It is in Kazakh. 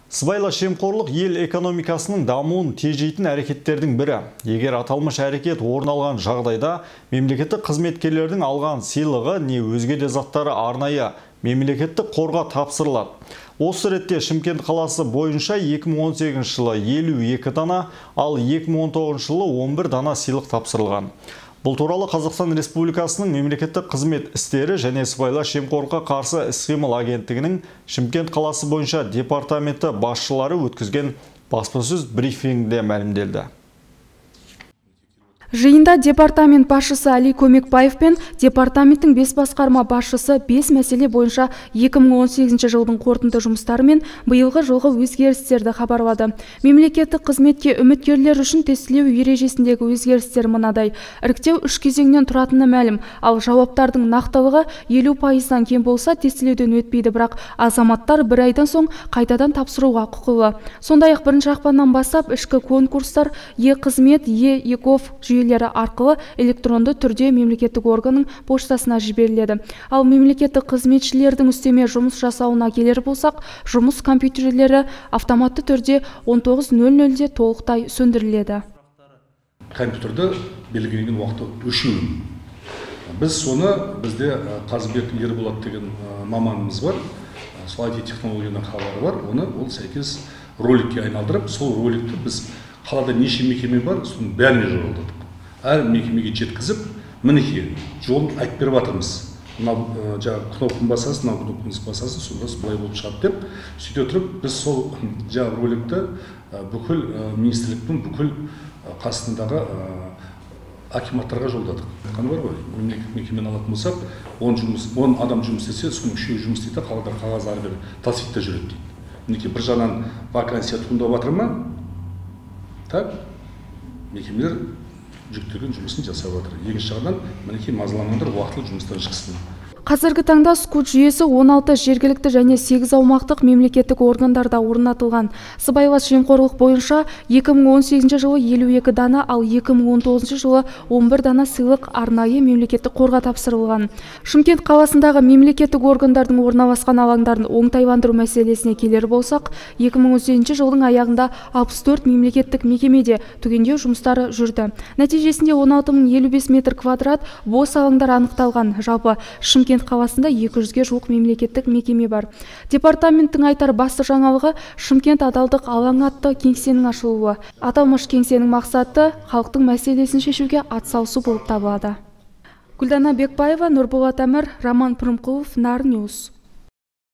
Сыбайлас жемқорлық ел экономикасының дамуын тежейтін әрекеттердің бірі. Егер аталмыш әрекет орын алған жағдайда, мемлекеттік қызметкерлердің алған сыйлығы не өзге де заттары арнайы мемлекеттік қорға тапсырылады. Осы ретте Шымкент қаласы бойынша 2018 жылы 52 дана, ал 2019 жылы 11 дана сыйлық тапсырылған. Бұл туралы Қазақстан Республикасының мемлекеттік қызмет істері және сыбайлас жемқорлыққа қарсы іс-қимыл агенттігінің Шымкент қаласы бойынша департаменті басшылары өткізген баспасөз брифингінде мәлімделді. Жиында департамент басшысы Али Көмекбаев пен департаменттің 5 басқарма басшысы 5 мәселе бойынша 2018 жылдың қорытынды жұмыстары мен биылғы жылғы өзгерістерді хабарлады. Мемлекеттік қызметке үміткерлер үшін тестілеу ережесіндегі өзгерістер мынадай. Іріктеу 3 кезеңнен тұратыны мәлім, ал жауаптардың нақтылығы 50%-дан кем болса тестілеуден өтпейді, бірақ азаматтар 1 айдан соң қайтадан тапсыруға құқылы. Сондай-ақ 1 ақпаннан бастап ішкі конкурстар е-қызмет, е-егов жүйелері арқылы электронды түрде мемлекеттік органның поштасына жіберіледі. Ал мемлекеттік қызметшілердің үстеме жұмыс жасауына келер болсақ, жұмыс компьютерлері автоматты түрде 19:00-де толықтай сөндіріледі. Компьютерді белгіленген уақытта өшіру. Біз соны бізде Қазыбек Ерболат деген маманымыз бар. Сол IT технологияның хабары бар. Оны ол сәйкес роликке айналдырып, сол роликті біз қалада неше мекеме бар, соның бәріне жолдадық. Әр мекемеге жеткізіп, мінекей жолын айтып беріп жатырмыз. Мынау кнопканы басасыз, мынау кнопканы басасыз, сонда былай болып шығады деп, сөйте тұрып, біз сол роликті бүкіл министрліктің бүкіл қасындағы акиматтарға жолдадық. Қаны бар ғой, мекемені алатын болсақ, 10 адам жұмыс істесе, соның 3-еуі жұмыс істейді, қалада қағаз ары бері таситта жүреді дейді. Мінекей бір жағынан вакансия туындап жатыр ма? Так, мекемелер жүктелген жұмысын жасап жатыр. Екінші жағынан мінекей мазаланғандар уақытылы жұмыстан шықсын. Қазіргі таңда скут жүйесі 16 жергілікті және 8 аумақтық мемлекеттік органдарда орнатылған. Сыбайлас жемқорлық бойынша 2018 жылы 52 дана, ал 2019 жылы 11 дана сыйлық арнайы мемлекеттік қорға тапсырылған. Шымкент қаласындағы мемлекеттік органдардың орналасқан алаңдарын оңтайландыру мәселесіне келер болсақ, 2018 жылдың аяғында 64 мемлекеттік мекемеде түгендеу жұмыстары жүрді. Нәтижесінде 16.055 метр квадрат бос алаңдар анықталған. Жалпы Шымкент қаласында 200-ге жуық мемлекеттік мекеме бар. Департаменттің айтар басты жаңалығы Шымкент адалдық алаңы атты кеңсенің ашылуы. Аталмыш кеңсенің мақсаты халықтың мәселесін шешуге атсалысу болып табылады. Гүлдана Бекбаева, Нұрболат Әмір, Роман Пұрымқұлов, Нар Ньюс.